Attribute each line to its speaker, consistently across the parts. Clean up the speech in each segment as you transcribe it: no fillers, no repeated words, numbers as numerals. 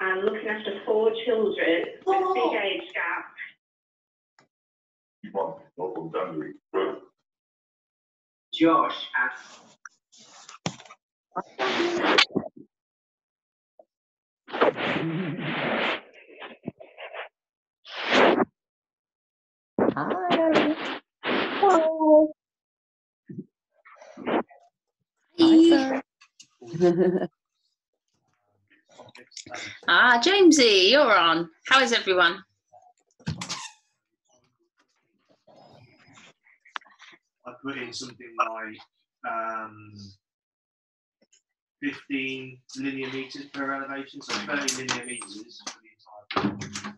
Speaker 1: and looking after 4 children with a big age gap.
Speaker 2: Well, not all done.
Speaker 3: Josh asks,
Speaker 4: Hi.
Speaker 5: Ah, Jamesy, you're on. How is everyone?
Speaker 6: I put in something like 15 linear meters per elevation, so 30 linear meters for the entire.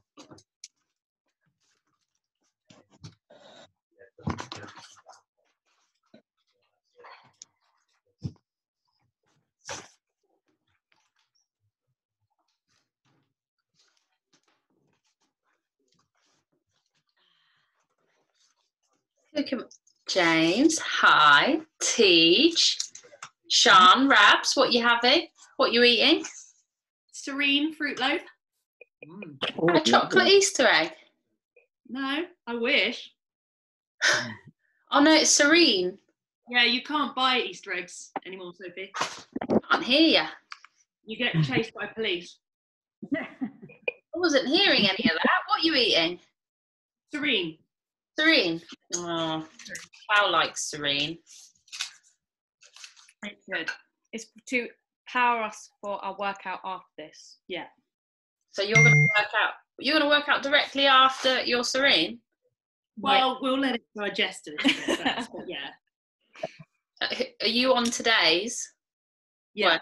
Speaker 5: Look at James. Hi. Teach. Sean, Rabs, what you having? What you eating?
Speaker 7: Serene fruit loaf.
Speaker 5: A chocolate Easter egg.
Speaker 7: No, I wish.
Speaker 5: Oh no, it's Serene.
Speaker 7: Yeah, you can't buy Easter eggs anymore, Sophie.
Speaker 5: Can't hear you.
Speaker 7: You get chased by police.
Speaker 5: I wasn't hearing any of that. What are you eating?
Speaker 7: Serene.
Speaker 5: Serene. Oh, Val likes Serene.
Speaker 7: It's good.
Speaker 8: It's to power us for our workout after this.
Speaker 7: Yeah.
Speaker 5: So you're going to work out. You're going to work out directly after your Serene.
Speaker 7: Well, we'll let it digest a little bit first, but yeah.
Speaker 5: Are you on today's?
Speaker 7: Yeah.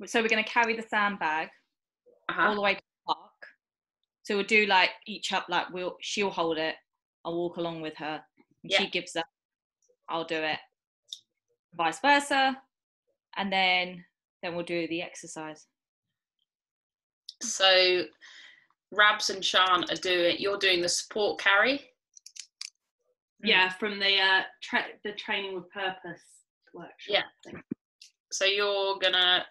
Speaker 8: So we're going to carry the sandbag all the way to the park. So we'll do like each up, like she'll hold it, I'll walk along with her, and she gives up, I'll do it, vice versa, and then we'll do the exercise.
Speaker 5: So Rabs and Sean you're doing the support carry?
Speaker 7: Yeah, from the training with purpose workshop.
Speaker 5: Yeah. So you're gonna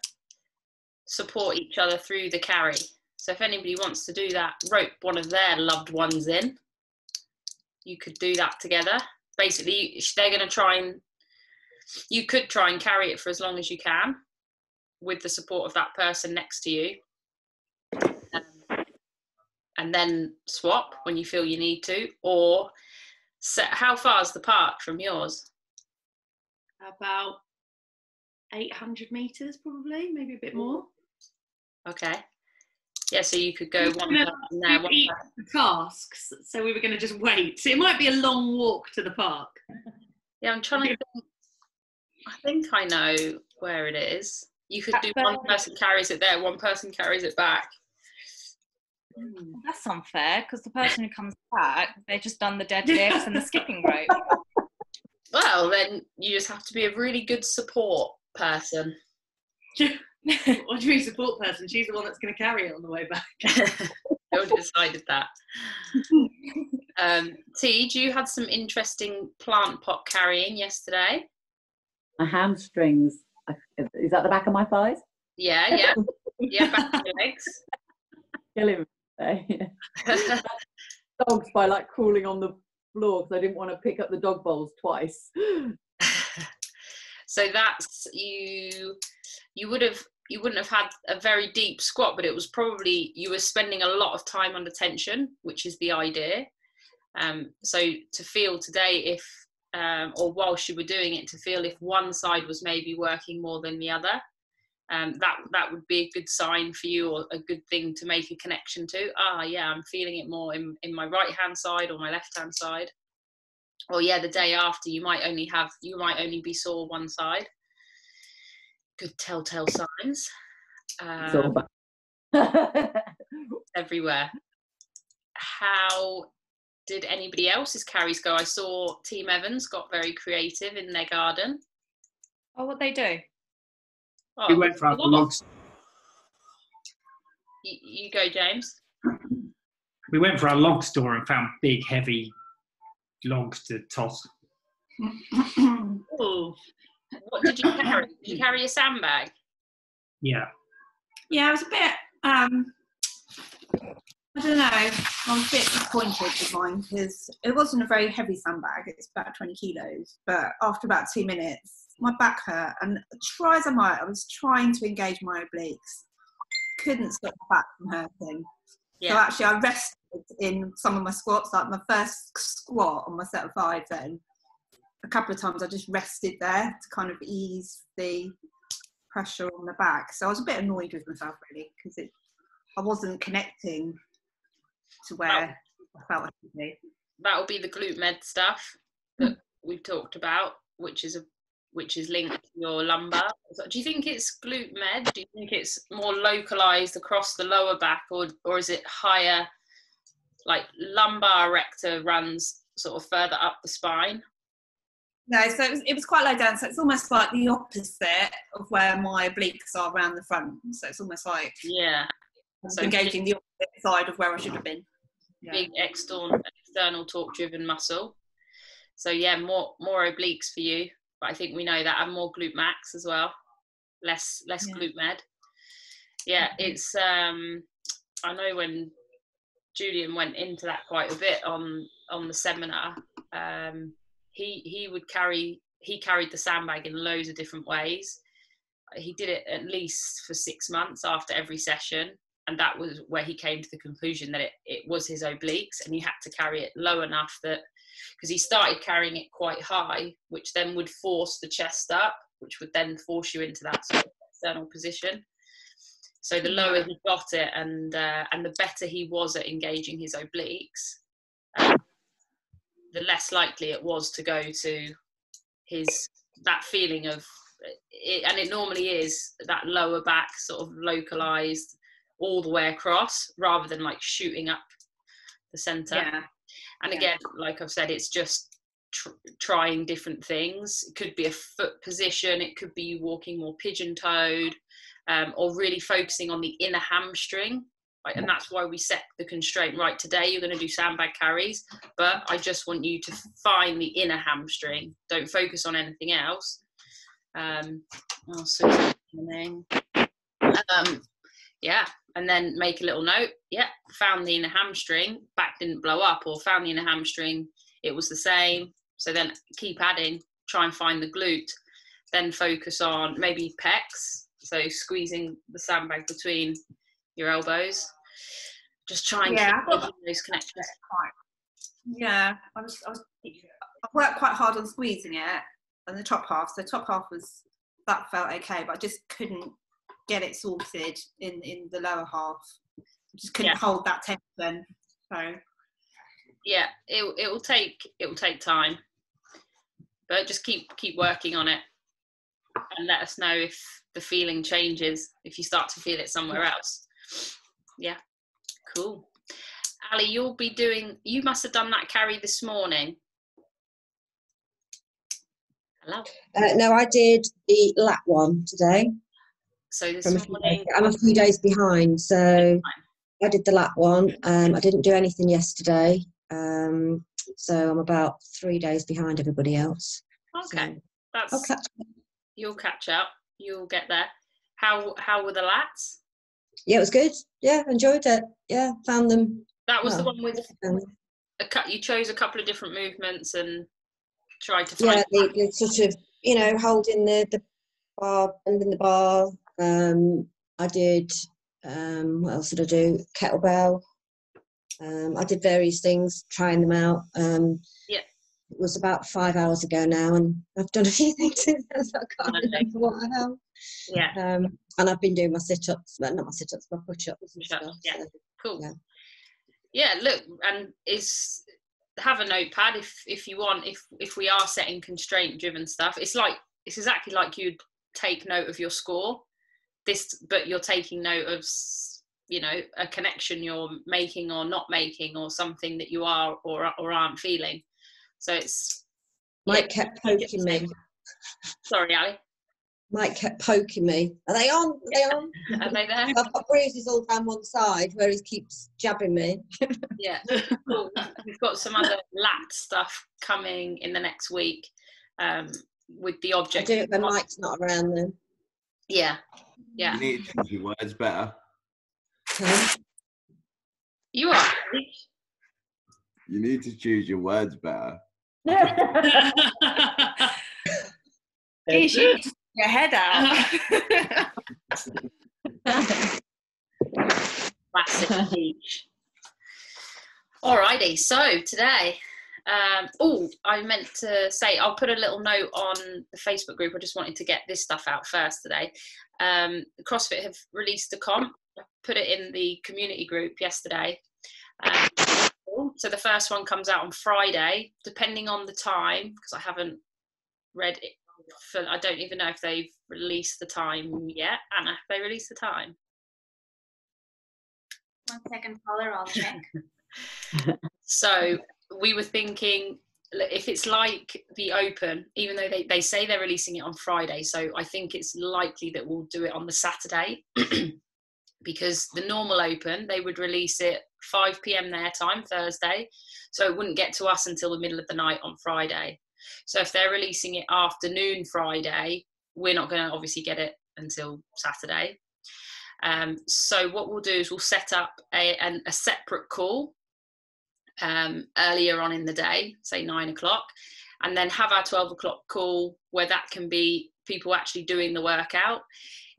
Speaker 5: support each other through the carry. So if anybody wants to do that, rope one of their loved ones in, you could do that together. Basically, they're going to you could try and carry it for as long as you can with the support of that person next to you. And then swap when you feel you need to. Or how far is the park from yours?
Speaker 7: About 800 meters, probably, maybe a bit more.
Speaker 5: Okay. Yeah, so you could go one person there, one person.
Speaker 7: The tasks, so we were going to just wait. So it might be a long walk to the park.
Speaker 5: Yeah, I'm trying to think. I think I know where it is. You could do one person carries it there, one person carries it back.
Speaker 8: That's unfair, because the person who comes back, they've just done the deadlifts and the skipping rope.
Speaker 5: Well, then you just have to be a really good support person.
Speaker 7: What do you mean support person? She's the one that's going to carry it on the way back.
Speaker 5: I already decided that. Tej, you had some interesting plant pot carrying yesterday.
Speaker 4: My hamstrings. Is that the back of my thighs?
Speaker 5: Yeah. Yeah, back of your legs.
Speaker 4: Killing me. Dogs by like crawling on the floor because I didn't want to pick up the dog bowls twice.
Speaker 5: So that's you wouldn't have had a very deep squat, but it was probably you were spending a lot of time under tension, which is the idea. So to feel today if or whilst you were doing it, to feel if one side was maybe working more than the other, that would be a good sign for you, or a good thing to make a connection to. Yeah, I'm feeling it more in my right hand side or my left hand side. Or yeah, the day after you might only be sore one side. Good telltale signs. Everywhere. How did anybody else's carries go? I saw Team Evans got very creative in their garden.
Speaker 8: Oh, what they do?
Speaker 5: Oh,
Speaker 3: we went for our log.
Speaker 5: You go, James.
Speaker 3: We went for our log store and found big, heavy logs to toss.
Speaker 7: Oh.
Speaker 5: What did you carry? Did you carry a sandbag?
Speaker 3: Yeah.
Speaker 7: Yeah, it was a bit
Speaker 2: I don't know. I'm a bit disappointed with mine because it wasn't a very heavy sandbag. It's about 20 kilos. But after about 2 minutes, my back hurt. And try as I might, I was trying to engage my obliques. Couldn't stop my back from hurting.
Speaker 5: Yeah.
Speaker 2: So actually, I rested in some of my squats. Like my first squat on my set of 5 then, a couple of times I just rested there to kind of ease the pressure on the back. So I was a bit annoyed with myself, really, because I wasn't connecting to where I felt I should be.
Speaker 5: That'll be the glute med stuff that we've talked about, which is linked to your lumbar. So do you think it's glute med? Do you think it's more localized across the lower back, or is it higher, like lumbar erector runs sort of further up the spine?
Speaker 2: No, so it was quite low down. So it's almost like the opposite of where my obliques are around the front. So it's almost like
Speaker 5: so
Speaker 2: engaging the opposite side of where I should have been. Yeah.
Speaker 5: Big external torque driven muscle. So yeah, more obliques for you. But I think we know that, and more glute max as well. Less glute med. Yeah, it's I know when Julian went into that quite a bit on the seminar. He carried the sandbag in loads of different ways. He did it at least for 6 months after every session, and that was where he came to the conclusion that it was his obliques, and you had to carry it low enough that, because he started carrying it quite high, which then would force the chest up, which would then force you into that sort of external position. So the lower he got it, and the better he was at engaging his obliques, the less likely it was to go to that feeling of it. And it normally is that lower back sort of localized all the way across, rather than like shooting up the center. And again, like I've said, it's just trying different things. It could be a foot position, it could be you walking more pigeon-toed, or really focusing on the inner hamstring. And that's why we set the constraint, right, today you're going to do sandbag carries, but I just want you to find the inner hamstring. Don't focus on anything else. And then make a little note. Found the inner hamstring, back didn't blow up, or found the inner hamstring, it was the same. So then keep adding, try and find the glute. Then focus on maybe pecs, so squeezing the sandbag between your elbows. Just try and keep making those connections.
Speaker 2: I worked quite hard on squeezing it, and the top half. So top half that felt okay, but I just couldn't get it sorted in the lower half. I just couldn't hold that tension. So yeah,
Speaker 5: it will take time, but just keep working on it, and let us know if the feeling changes, if you start to feel it somewhere else. Yeah, cool. Ali, you must have done that carry this morning. Hello.
Speaker 9: No, I did the lat one today.
Speaker 5: So this morning,
Speaker 9: I'm a few days behind, so I did the lat one. I didn't do anything yesterday, so I'm about 3 days behind everybody else.
Speaker 5: Okay,
Speaker 9: so
Speaker 5: you'll catch up. You'll get there. How were the lats?
Speaker 9: Yeah, it was good. Yeah, enjoyed it. Yeah, found them.
Speaker 5: That was the one with you chose a couple of different movements and tried to find.
Speaker 9: Yeah, the sort of, holding the bar, bending the bar. I did. What else did I do? Kettlebell. I did various things, trying them out. It was about 5 hours ago now, and I've done a few things since then, so I can't remember what I have.
Speaker 5: Yeah.
Speaker 9: And I've been doing my sit-ups, but not my sit-ups, my push-ups and stuff.
Speaker 5: Yeah.
Speaker 9: So,
Speaker 5: cool. Yeah, look, and have a notepad if you want. If we are setting constraint-driven stuff, it's exactly like you'd take note of your score. But you're taking note of a connection you're making or not making, or something that you are or aren't feeling. So it's
Speaker 9: Mike kept poking me.
Speaker 5: Sorry, Ali.
Speaker 9: Mike kept poking me. Are they on? Are they on?
Speaker 5: Are they there?
Speaker 9: I've got bruises all down one side where he keeps jabbing me.
Speaker 5: Yeah, cool. We've got some other lat stuff coming in the next week, with the object.
Speaker 9: I do it when Mike's not around then.
Speaker 5: Yeah.
Speaker 10: You need to choose your words better.
Speaker 5: You are.
Speaker 10: You need to choose your words better.
Speaker 8: Geach, you need to get your head out.
Speaker 5: Classic Geach. Alrighty, so today, I meant to say, I'll put a little note on the Facebook group. I just wanted to get this stuff out first today. CrossFit have released a comp. I put it in the community group yesterday. So the first one comes out on Friday, depending on the time, because I haven't read it. I don't even know if they've released the time yet. Anna, have they released the time?
Speaker 11: 1 second, caller, I'll check.
Speaker 5: So we were thinking, if it's like the Open, even though they say they're releasing it on Friday, so I think it's likely that we'll do it on the Saturday. Because the normal Open, they would release it 5 p.m. their time, Thursday. So it wouldn't get to us until the middle of the night on Friday. So if they're releasing it afternoon Friday, we're not going to obviously get it until Saturday. So what we'll do is we'll set up a separate call earlier on in the day, say 9 o'clock, and then have our 12 o'clock call where that can be people actually doing the workout.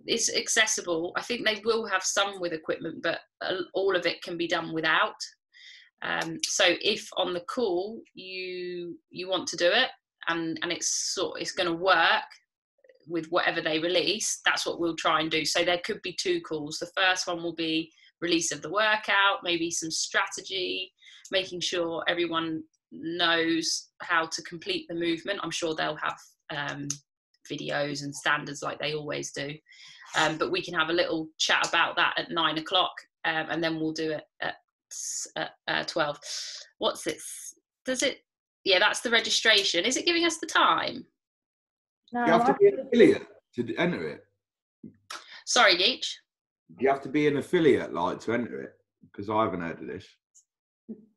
Speaker 5: It's accessible. I think they will have some with equipment, but all of it can be done without. So if on the call you want to do it and it's going to work with whatever they release, that's what we'll try and do. So there could be 2 calls. The first one will be release of the workout, maybe some strategy, making sure everyone knows how to complete the movement. I'm sure they'll have videos and standards like they always do. But we can have a little chat about that at 9 o'clock, and then we'll do it at 12. What's this? Does it? Yeah, that's the registration. Is it giving us the time?
Speaker 10: No, you have to be an affiliate to enter it.
Speaker 5: Sorry, Geach.
Speaker 10: Do you have to be an affiliate to enter it? Because I haven't heard of this.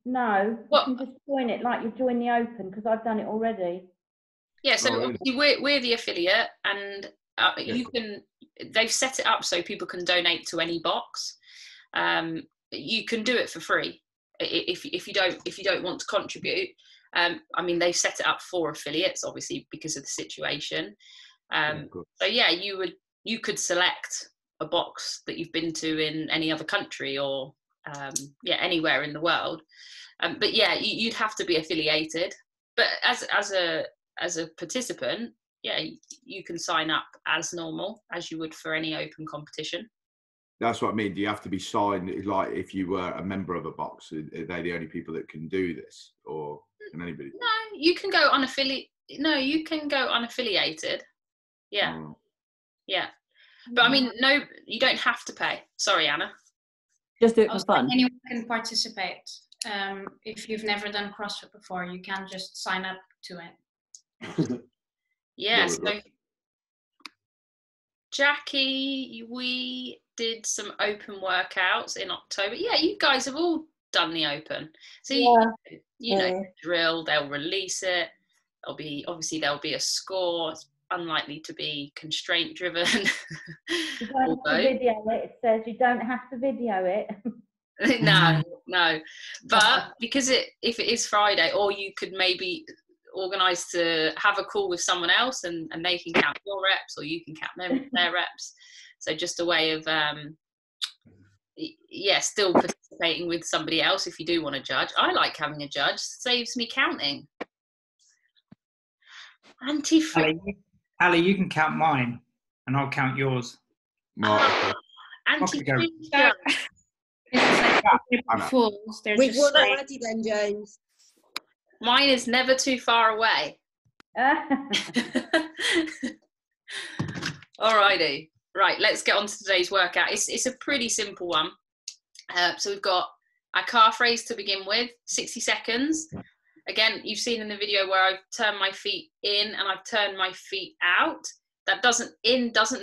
Speaker 12: No, you can just join it like you join the Open, because I've done it already.
Speaker 5: Yeah, so obviously we're the affiliate, and you can. They've set it up so people can donate to any box. You can do it for free if you don't want to contribute. I mean, they've set it up for affiliates, obviously, because of the situation. So yeah, you could select a box that you've been to in any other country or anywhere in the world. But yeah, you'd have to be affiliated. But as a participant, yeah, you can sign up as normal as you would for any Open competition.
Speaker 10: That's what I mean. Do you have to be signed? Like, if you were a member of a box, are they the only people that can do this, or can anybody?
Speaker 5: No, you can go unaffiliated. No, you can go unaffiliated. Yeah, yeah. But I mean, no, you don't have to pay. Sorry, Anna.
Speaker 4: Just do it for fun.
Speaker 11: Anyone can participate. If you've never done CrossFit before, you can just sign up to it.
Speaker 5: Yeah, so Jackie, we did some Open workouts in October. Yeah, you guys have all done the Open. So you know the drill, they'll release it. There'll be a score. It's unlikely to be constraint driven.
Speaker 12: You don't have to video it. It says you don't have to video it.
Speaker 5: No. But because if it is Friday, or you could maybe organise to have a call with someone else and they can count your reps, or you can count their reps. So just a way of still participating with somebody else if you do want to judge. I like having a judge. Saves me counting.
Speaker 3: Ali, you can count mine and I'll count yours.
Speaker 9: We've won already then, James.
Speaker 5: Mine is never too far away. Alrighty. Right, let's get on to today's workout. It's a pretty simple one. So we've got our calf raise to begin with, 60 seconds. Again, you've seen in the video where I've turned my feet in and I've turned my feet out. That doesn't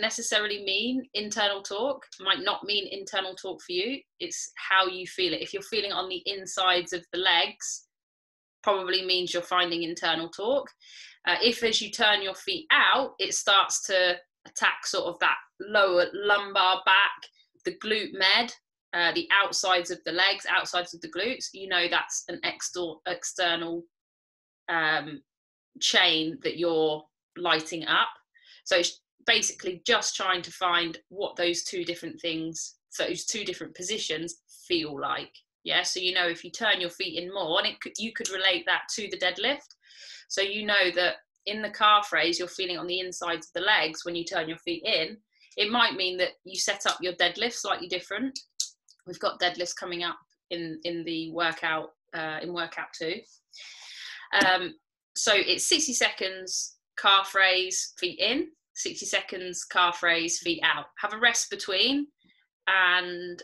Speaker 5: necessarily mean internal torque. It might not mean internal torque for you. It's how you feel it. If you're feeling on the insides of the legs, probably means you're finding internal torque. If as you turn your feet out, it starts to attack sort of that lower lumbar back, the glute med, the outsides of the legs, outsides of the glutes, you know that's an external chain that you're lighting up. So it's basically just trying to find what those two different things, so those two different positions feel like. Yeah, so you know if you turn your feet in more, and you could relate that to the deadlift. So you know that in the calf raise, you're feeling on the insides of the legs when you turn your feet in. It might mean that you set up your deadlift slightly different. We've got deadlifts coming up in the workout, in workout 2. So it's 60 seconds calf raise, feet in, 60 seconds calf raise, feet out. Have a rest between. And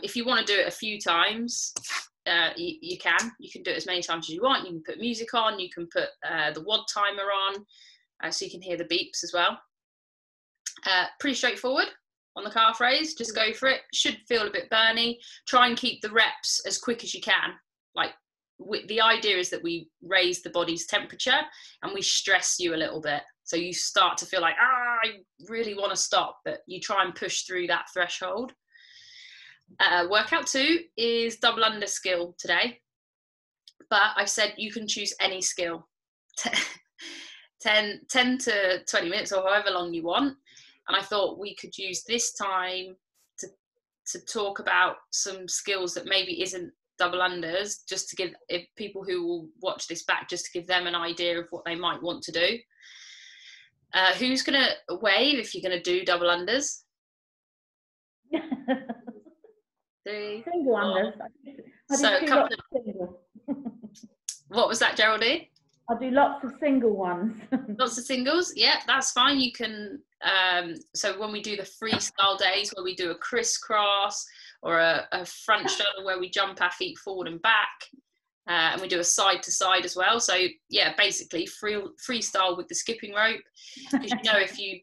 Speaker 5: if you want to do it a few times, you can do it as many times as you want. You can put music on, you can put the WOD timer on, so you can hear the beeps as well. Pretty straightforward on the calf raise. Just go for it. Should feel a bit burny. Try and keep the reps as quick as you can. Like the idea is that we raise the body's temperature and we stress you a little bit. So you start to feel like, I really want to stop, but you try and push through that threshold. Workout 2 is double under skill today, but I said you can choose any skill, 10 to 20 minutes or however long you want. And I thought we could use this time to talk about some skills that maybe isn't double unders, just to give people who will watch this back, just to give them an idea of what they might want to do. Who's going to wave if you're going to do double unders? 3,
Speaker 12: Single
Speaker 5: 4.
Speaker 12: unders.
Speaker 5: So a couple of... What was that, Geraldine?
Speaker 12: I do lots of single ones.
Speaker 5: Lots of singles? Yeah, that's fine. You can, so when we do the freestyle days where we do a crisscross or a front shoulder where we jump our feet forward and back, and we do a side to side as well. So yeah, basically freestyle with the skipping rope. Because you know, if you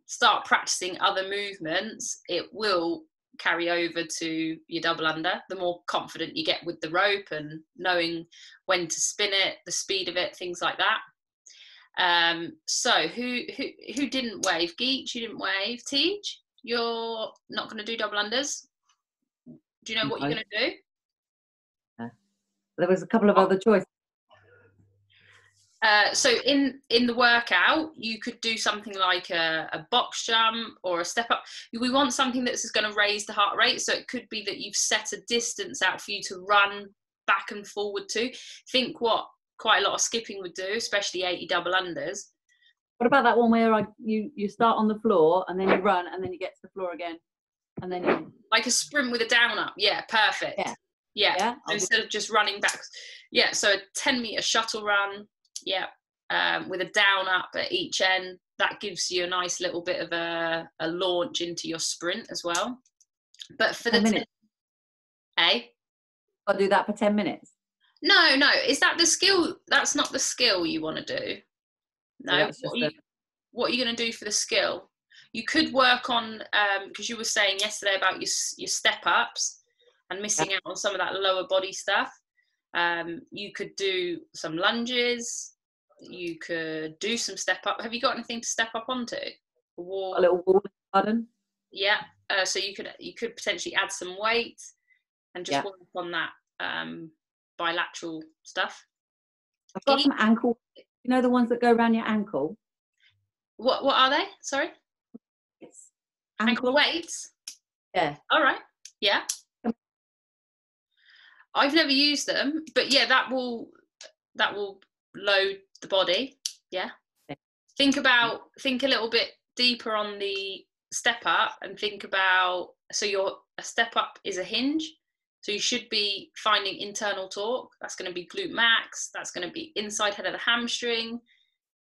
Speaker 5: start practicing other movements, it will carry over to your double under. The more confident you get with the rope and knowing when to spin it, the speed of it, things like that. So who didn't wave? Geach, you didn't wave. Teach, you're not going to do double unders. Do you know what you're going to do?
Speaker 4: There was a couple of other choices.
Speaker 5: So in the workout, you could do something like a box jump or a step up. We want something that's going to raise the heart rate. So it could be that you've set a distance out for you to run back and forward to. Think what quite a lot of skipping would do, especially 80 double unders.
Speaker 4: What about that one where you start on the floor and then you run and then you get to the floor again, and then you... Like
Speaker 5: a sprint with a down up. Yeah, perfect. Yeah. Instead of just running back. Yeah, so a 10-meter shuttle run. Yeah, with a down up at each end. That gives you a nice little bit of a launch into your sprint as well. But for
Speaker 4: 10
Speaker 5: the
Speaker 4: minutes.
Speaker 5: I'll
Speaker 4: do that for 10 minutes.
Speaker 5: No. Is that the skill? That's not the skill you want to do. No.
Speaker 4: So
Speaker 5: what are you going to do for the skill? You could work on, because you were saying yesterday about your step ups and missing out on some of that lower body stuff. You could do some lunges. You could do some step up. Have you got anything to step up onto? A wall?
Speaker 4: A little wall garden.
Speaker 5: Yeah. So you could potentially add some weight and just work on that bilateral stuff.
Speaker 4: I've got some ankle. You know the ones that go around your ankle.
Speaker 5: What are they? Sorry.
Speaker 4: It's
Speaker 5: ankle weights.
Speaker 4: Yeah.
Speaker 5: All right. Yeah. I've never used them, but yeah, that will load the body. Yeah. Think a little bit deeper on the step up and think about, so a step up is a hinge. So you should be finding internal torque. That's going to be glute max. That's going to be inside head of the hamstring.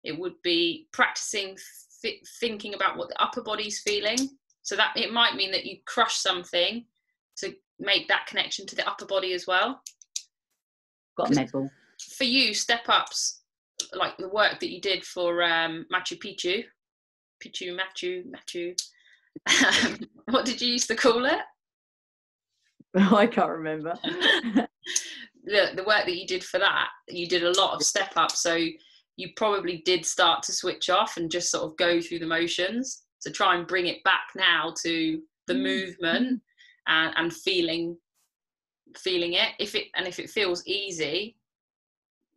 Speaker 5: It would be practicing thinking about what the upper body's feeling. So that it might mean that you crush something to make that connection to the upper body as well.
Speaker 4: Got a medal.
Speaker 5: For you, step ups, like the work that you did for Machu Picchu. What did you used to call it?
Speaker 4: I can't remember.
Speaker 5: The work that you did for that, you did a lot of step ups, so you probably did start to switch off and just sort of go through the motions. So try and bring it back now to the movement and feeling it. If it feels easy,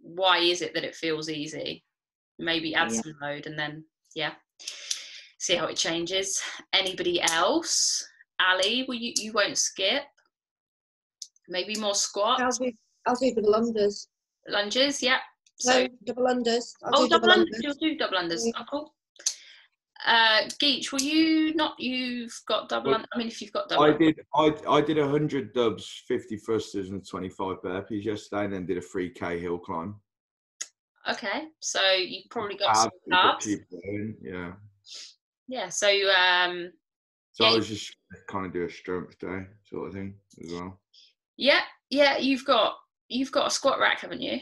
Speaker 5: why is it that it feels easy? Maybe add some load, and then see how it changes. Anybody else? Ali, you won't skip? Maybe more squats?
Speaker 9: I'll do double unders.
Speaker 5: Lunges, yeah. So
Speaker 9: no, double unders.
Speaker 5: double unders. You'll do double unders. Oh, cool. Geach, will you not? You've got double. I mean, if you've got double.
Speaker 10: I did 100 dubs, 50 thrusters, and 25 burpees yesterday, and then did a 3K hill climb.
Speaker 5: Okay, so you probably got some carbs.
Speaker 10: Yeah.
Speaker 5: Yeah. So
Speaker 10: I was just kind of do a strength day sort of thing as well.
Speaker 5: Yeah. You've got a squat rack, haven't you?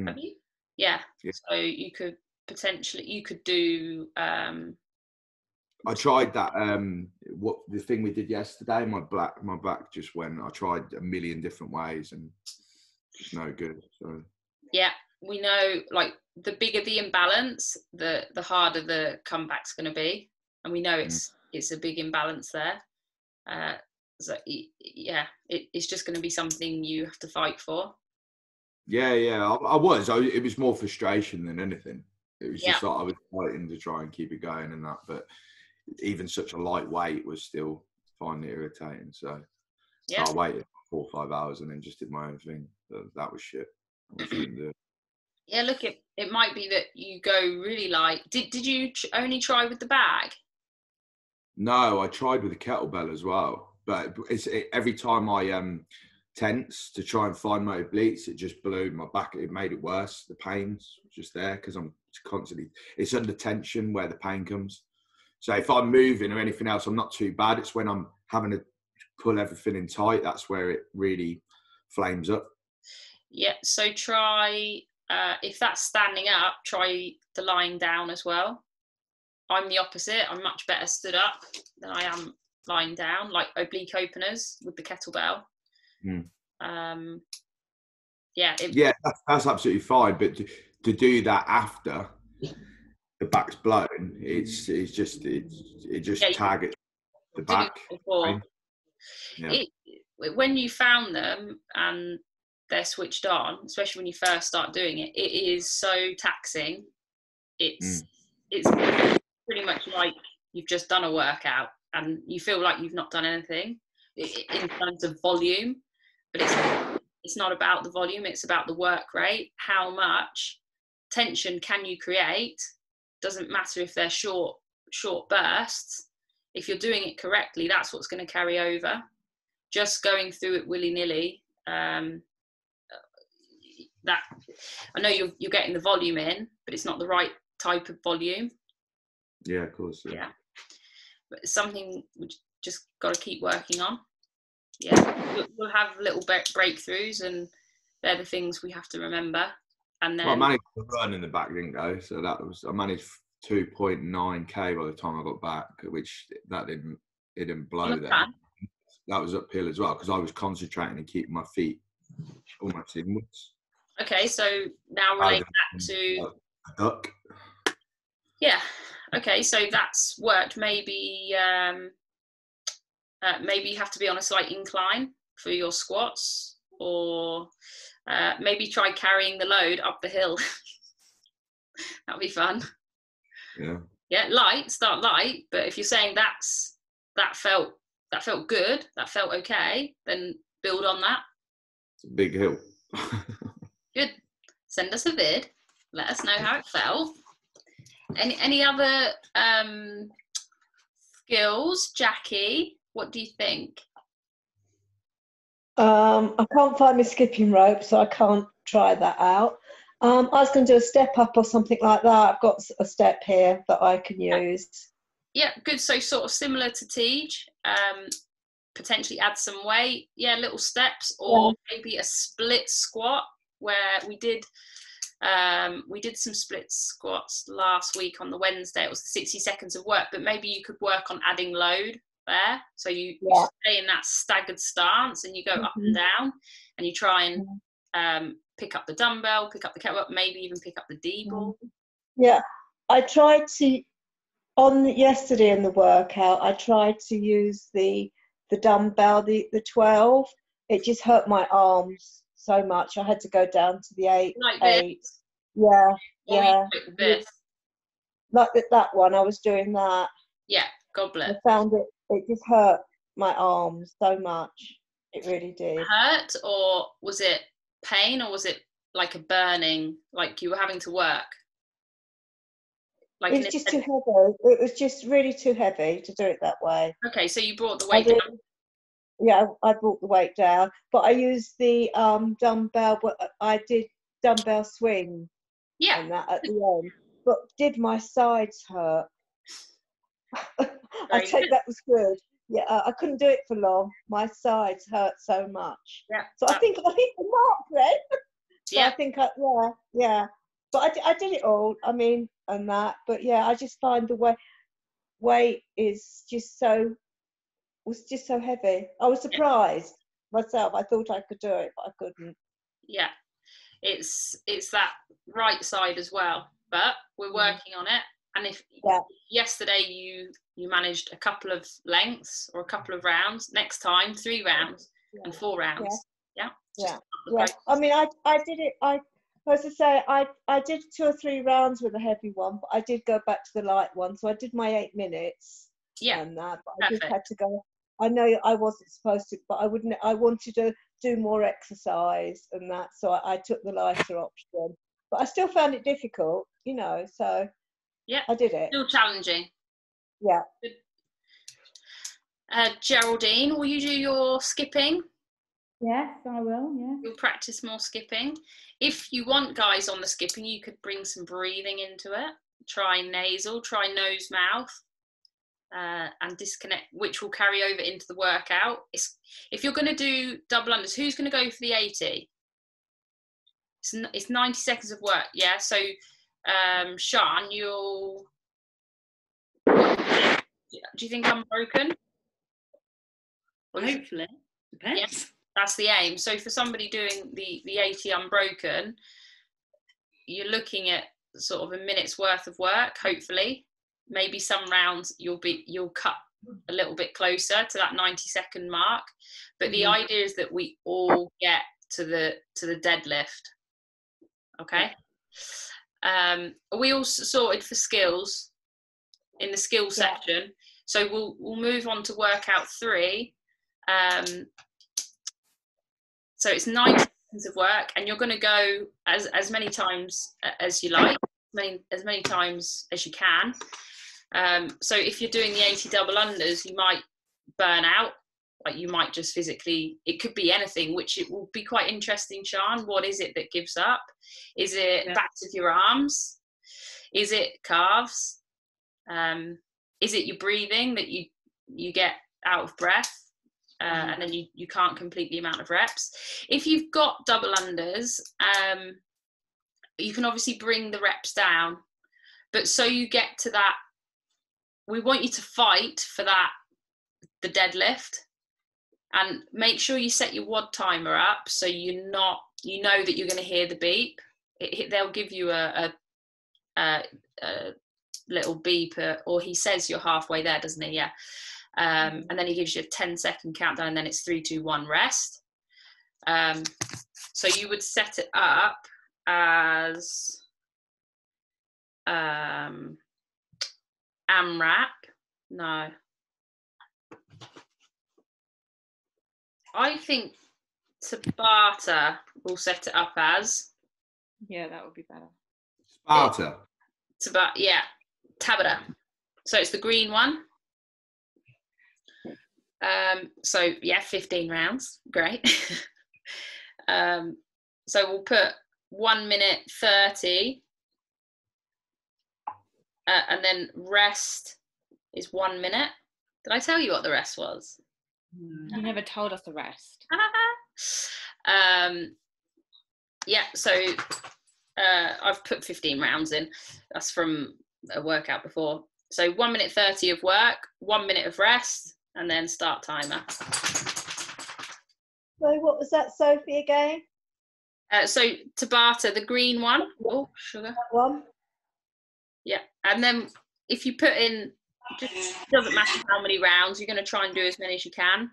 Speaker 5: Have you? Yeah. So you could potentially do.
Speaker 10: I tried that. What the thing we did yesterday? My back just went. I tried a million different ways and it's no good. So. Yeah,
Speaker 5: we know. Like the bigger the imbalance, the harder the comeback's going to be, and we know it's a big imbalance there. So it's just going to be something you have to fight for.
Speaker 10: Yeah. I was. It was more frustration than anything. It was just like I was fighting to try and keep it going and that, but even such a light weight was still finding it irritating. So I waited 4 or 5 hours and then just did my own thing. So that was shit. I couldn't do it.
Speaker 5: Yeah, look, it might be that you go really light. Did you only try with the bag?
Speaker 10: No, I tried with the kettlebell as well. But every time I tense to try and find my obliques, it just blew my back. It made it worse. The pain's just there because I'm constantly, it's under tension where the pain comes. So if I'm moving or anything else, I'm not too bad. It's when I'm having to pull everything in tight, that's where it really flames up. Yeah, so try, if that's standing up, try the lying down as well. I'm the opposite. I'm much better stood up than I am lying down, like oblique openers with the kettlebell. That's absolutely fine. But to do that after the back's blown, it just targets the back. When you found them and they're switched on, especially when you first start doing it, it is so taxing. It's pretty much like you've just done a workout and you feel like you've not done anything in terms of volume, but it's not about the volume, it's about the work rate. How much tension can you create? Doesn't matter if they're short bursts. If you're doing it correctly, that's what's going to carry over. Just going through it willy-nilly, that I know you're getting the volume in, but it's not the right type of volume. Yeah, of course. Yeah. But it's something we just got to keep working on. Yeah, we'll have little breakthroughs, and they're the things we have to remember. And then I managed to run in the back, didn't I? So I managed 2.9k by the time I got back, which it didn't blow there. That was uphill as well because I was concentrating and keeping my feet almost inwards. Okay, so now relate that to a duck. Yeah. Okay, so that's worked. Maybe maybe you have to be on a slight incline for your squats, or maybe try carrying the load up the hill. That'll be fun. Yeah, start light, but if you're saying that felt good, that felt okay, then build on that. It's a big hill. Good. Send us a vid. Let us know how it felt. Any other skills, Jackie? What do you think?
Speaker 13: I can't find my skipping rope, so I can't try that out. I was going to do a step up or something like that. I've got a step here that I can use. Yeah, good. So sort of similar to Teej, potentially add some weight. Yeah, little steps, or maybe a split squat where we did some split squats last week on the Wednesday. It was the 60 seconds of work, but maybe you could work on adding load there. So you stay in that staggered stance and you go up and down, and you try and pick up the dumbbell, pick up the kettlebell, maybe even pick up the D-ball. Yeah, I tried to, yesterday in the workout, I tried to use the the dumbbell, the 12. It just hurt my arms so much. I had to go down to the 8.
Speaker 5: Like
Speaker 13: 8.
Speaker 5: this?
Speaker 13: Yeah,
Speaker 5: Or
Speaker 13: yeah.
Speaker 5: like this?
Speaker 13: Like that one, I was doing that.
Speaker 5: Yeah, goblet.
Speaker 13: I found it just hurt my arms so much. It really did.
Speaker 5: Hurt, or was it pain, or was it like a burning, like you were having to work? Like
Speaker 13: it was just too heavy. It was just really too heavy to do it that way.
Speaker 5: Okay, so you brought the weight down.
Speaker 13: Yeah, I brought the weight down, but I used the dumbbell. I did dumbbell swing.
Speaker 5: Yeah.
Speaker 13: And that at the end, but did my sides hurt? I take that was good. Yeah, I couldn't do it for long. My sides hurt so much.
Speaker 5: Yeah.
Speaker 13: So I think the mark then. So
Speaker 5: yeah.
Speaker 13: I think yeah. But I did it all. I mean, and that. But yeah, I just find the weight is just was just so heavy. I was surprised myself. I thought I could do it, but I couldn't.
Speaker 5: Yeah, it's that right side as well. But we're working on it. And if yesterday you managed a couple of lengths or a couple of rounds, next time 3 rounds and 4 rounds. Yeah.
Speaker 13: I mean, I did it. I was to say I did 2 or 3 rounds with a heavy one, but I did go back to the light one. So I did my 8 minutes.
Speaker 5: Yeah.
Speaker 13: And that, but I just had to go. I know I wasn't supposed to, but I wanted to do more exercise and that, so I took the lighter option. But I still found it difficult, so
Speaker 5: yeah,
Speaker 13: I did it.
Speaker 5: Still challenging.
Speaker 13: Yeah.
Speaker 5: Good. Geraldine, will you do your skipping?
Speaker 12: Yes, I will, yeah.
Speaker 5: You'll practice more skipping. If you want, guys, on the skipping, you could bring some breathing into it. Try nasal, try nose, mouth. And disconnect, which will carry over into the workout. If you're going to do double unders, who's going to go for the 80? It's 90 seconds of work, yeah? So, Sean, do you think I'm broken?
Speaker 10: Hopefully. Depends.
Speaker 5: Yeah, that's the aim. So for somebody doing the 80 unbroken, you're looking at sort of a minute's worth of work, hopefully. Maybe some rounds you'll cut a little bit closer to that 90-second mark, but the idea is that we all get to the deadlift. Okay. Are we all sorted for skills in the skills section? So we'll move on to workout 3. So it's 90 seconds of work, and you're going to go as many times as you like, as many times as you can. So if you're doing the 80 double unders, you might burn out. Like you might just physically, it could be anything, which it will be quite interesting, Sean. What is it that gives up? Is it backs of your arms? Is it calves? Is it your breathing that you get out of breath? And then you can't complete the amount of reps. If you've got double unders, you can obviously bring the reps down. But so you get to that, we want you to fight for the deadlift, and make sure you set your WOD timer up so you know that you're going to hear the beep. They'll give you a little beep, or he says you're halfway there, doesn't he? Yeah. And then he gives you a 10-second countdown, and then it's 3, 2, 1, rest. So you would set it up as AMRAP. No. I think Tabata will set it up as.
Speaker 8: Yeah, that would be better.
Speaker 14: Sparta.
Speaker 5: Tabata. So it's the green one. So 15 rounds. Great. So we'll put 1 minute 30. And then rest is 1 minute. Did I tell you what the rest was?
Speaker 8: You never told us the rest.
Speaker 5: So I've put 15 rounds in. That's from a workout before. So 1 minute 30 of work, 1 minute of rest, and then start timer.
Speaker 13: So what was that, Sophie, again?
Speaker 5: So Tabata, the green one. Oh, sugar.
Speaker 13: That one.
Speaker 5: Yeah, and then if you put in, just doesn't matter how many rounds, you're going to try and do as many as you can.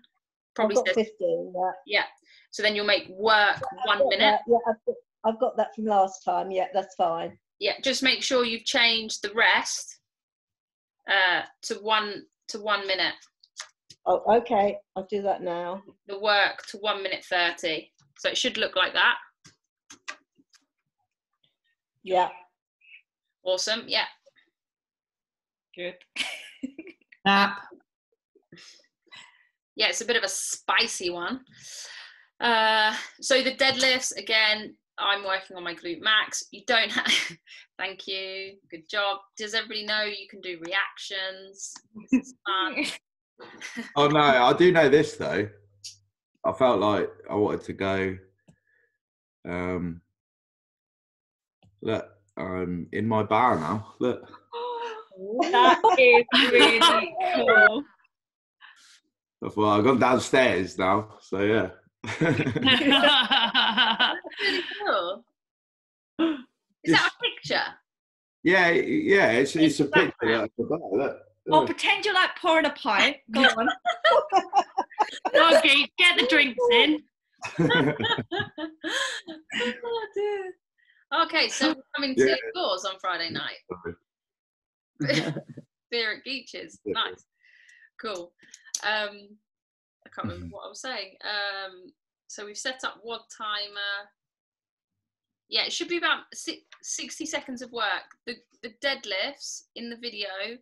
Speaker 5: probably
Speaker 13: I've got
Speaker 5: says
Speaker 13: 15.
Speaker 5: yeah. So then you'll make work 1 minute.
Speaker 13: That. Yeah, I've got that from last time. Yeah, that's fine.
Speaker 5: Yeah, just make sure you've changed the rest to 1 minute.
Speaker 13: Oh, okay. I'll do that now.
Speaker 5: The work to 1 minute 30. So it should look like that.
Speaker 13: Yeah.
Speaker 5: Awesome. Yeah.
Speaker 8: Good.
Speaker 3: Nap.
Speaker 5: Yeah, it's a bit of a spicy one. So the deadlifts, again, I'm working on my glute max. You don't have, thank you, good job. Does everybody know you can do reactions? This is fun.
Speaker 14: Oh no, I do know this though. I felt like I wanted to go. Look, I'm in my bar now. Look.
Speaker 8: That is really cool.
Speaker 14: Well, I've gone downstairs now, so yeah.
Speaker 5: That's really cool. Is that a picture?
Speaker 14: Yeah, it's a picture. Look.
Speaker 8: Oh, pretend you're like pouring a pint. Go on.
Speaker 11: Okay, get the drinks in.
Speaker 5: Oh, dear. Okay, so we're coming to yours on Friday night. Beer at Geach's. Nice. Cool. I can't remember what I was saying. So we've set up WOD timer. Yeah, it should be about 60 seconds of work. The deadlifts in the video,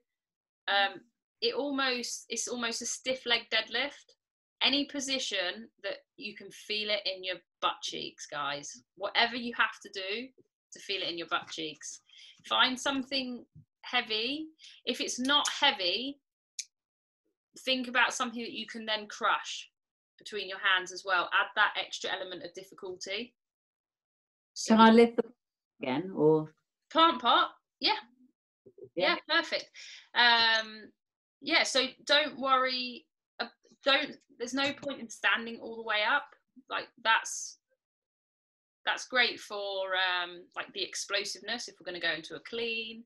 Speaker 5: it's almost a stiff leg deadlift. Any position that you can feel it in your butt cheeks, guys. Whatever you have to do to feel it in your butt cheeks. Find something heavy. If it's not heavy, think about something that you can then crush between your hands as well. Add that extra element of difficulty. So
Speaker 4: can I lift the again or
Speaker 5: plant pot? Yeah, perfect. Yeah, so don't worry. There's no point in standing all the way up. Like that's great for like the explosiveness if we're going to go into a clean.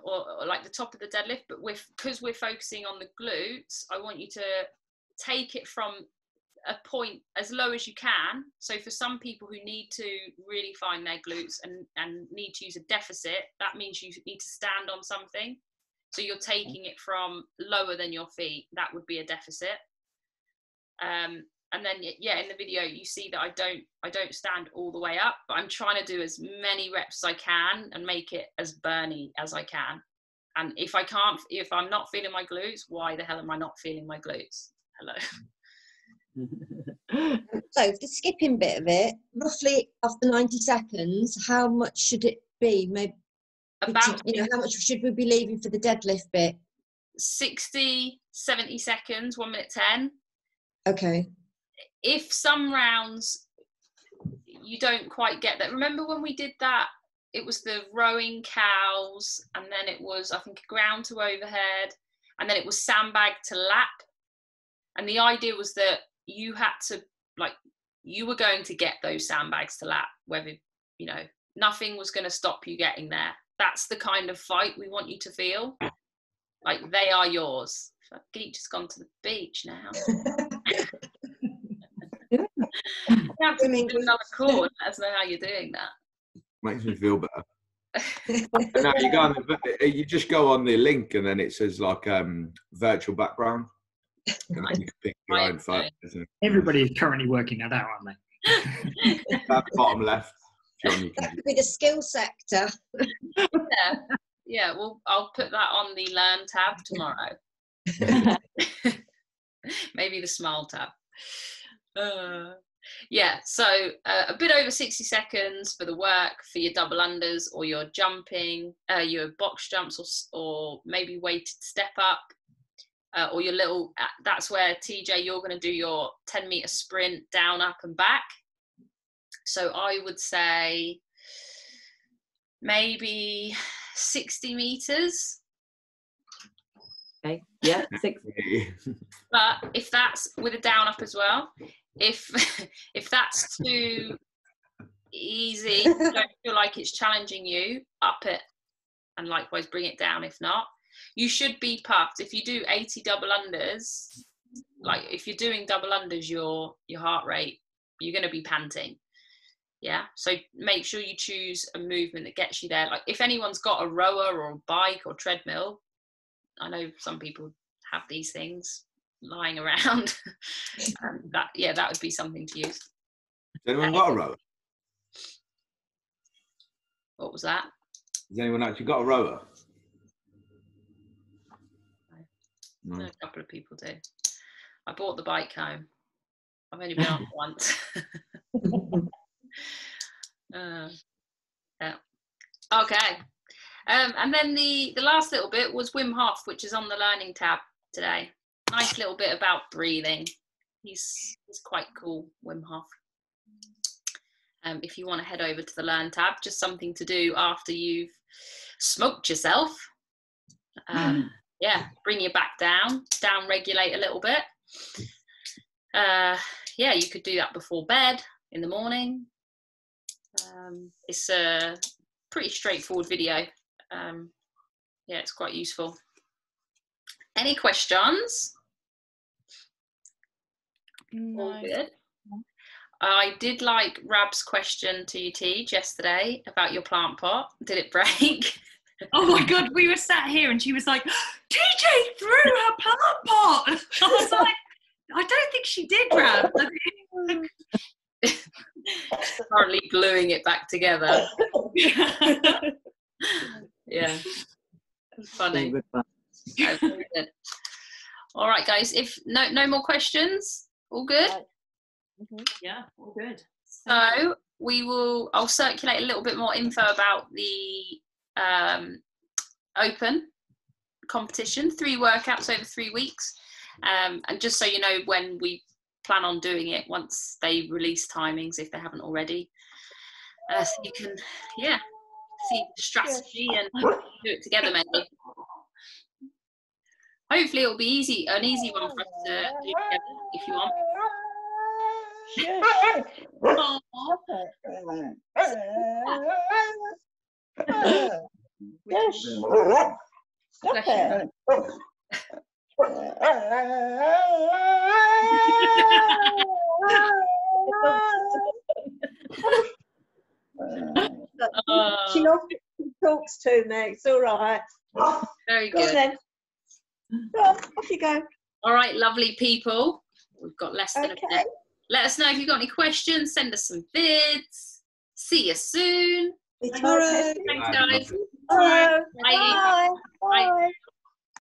Speaker 5: Or like the top of the deadlift, but because we're focusing on the glutes, I want you to take it from a point as low as you can. So for some people who need to really find their glutes and need to use a deficit, that means you need to stand on something. So you're taking it from lower than your feet. That would be a deficit. And then in the video you see that I don't stand all the way up, but I'm trying to do as many reps as I can and make it as burny as I can. And if I'm not feeling my glutes, why the hell am I not feeling my glutes? Hello.
Speaker 9: So the skipping bit of it, roughly after 90 seconds, how much should it be? Maybe
Speaker 5: about,
Speaker 9: how much should we be leaving for the deadlift bit?
Speaker 5: 60, 70 seconds, 1 minute 10.
Speaker 9: Okay.
Speaker 5: If some rounds you don't quite get that, remember when we did that, it was the rowing cows, and then it was, I think, ground to overhead, and then it was sandbag to lap. And the idea was that you had to, like, you were going to get those sandbags to lap, whether, nothing was going to stop you getting there. That's the kind of fight we want you to feel. Like, they are yours. Geach has gone to the beach now. You have to do another call. Let us know how you're doing that.
Speaker 14: Makes me feel better. No, you just go on the link and then it says like virtual background. And then you can pick your own photo.
Speaker 3: Everybody is currently working that out, aren't they?
Speaker 14: At the bottom left.
Speaker 9: That could be the skill sector.
Speaker 5: Yeah. Well, I'll put that on the learn tab tomorrow. Maybe the smile tab. So a bit over 60 seconds for the work for your double unders or your jumping, your box jumps, or maybe weighted step up, or your little, that's where TJ, you're going to do your 10-meter sprint down, up and back. So I would say maybe 60 meters.
Speaker 4: Okay, yeah, 60.
Speaker 5: But if that's with a down up as well, if that's too easy, you don't feel like it's challenging you, up it, and likewise bring it down if not. You should be puffed. If you do 80 double unders, like if you're doing double unders, your heart rate, you're going to be panting. Yeah, so make sure you choose a movement that gets you there. Like if anyone's got a rower or a bike or treadmill, I know some people have these things lying around. That would be something to use.
Speaker 14: Has anyone got a rower?
Speaker 5: What was that?
Speaker 14: Has anyone actually got a rower?
Speaker 5: No. A couple of people do. I bought the bike home. I've only been on it once. Yeah. Okay. And then the last little bit was Wim Hof, which is on the learning tab today. Nice little bit about breathing. He's quite cool, Wim Hof. If you want to head over to the Learn tab, just something to do after you've smoked yourself. Yeah, bring you back down regulate a little bit. Yeah, you could do that before bed, in the morning. It's a pretty straightforward video. Yeah, it's quite useful. Any questions?
Speaker 8: No.
Speaker 5: All good. I did like Rab's question to you, Tej, yesterday about your plant pot. Did it break?
Speaker 8: Oh my God, we were sat here and she was like, TJ threw her plant pot. I was like, I don't think she did, Rab.
Speaker 5: Currently gluing it back together. Yeah, funny. All right, guys. If no more questions, all good.
Speaker 4: Yeah, all good.
Speaker 5: So I'll circulate a little bit more info about the open competition. 3 workouts over 3 weeks, and just so you know when we plan on doing it once they release timings, if they haven't already, so you can see the strategy and do it together. Maybe hopefully it'll be an easy one for us to do together if you want.
Speaker 12: Stop it.
Speaker 13: She talks to me. It's all right.
Speaker 5: Very
Speaker 13: Go
Speaker 5: good.
Speaker 13: on, then. Go on, off you go.
Speaker 5: All right, lovely people. We've got less than a minute. Let us know if you've got any questions. Send us some vids. See you soon.
Speaker 9: Tomorrow.
Speaker 5: Thanks, guys.
Speaker 13: Bye.
Speaker 5: Bye.
Speaker 13: Bye. Bye.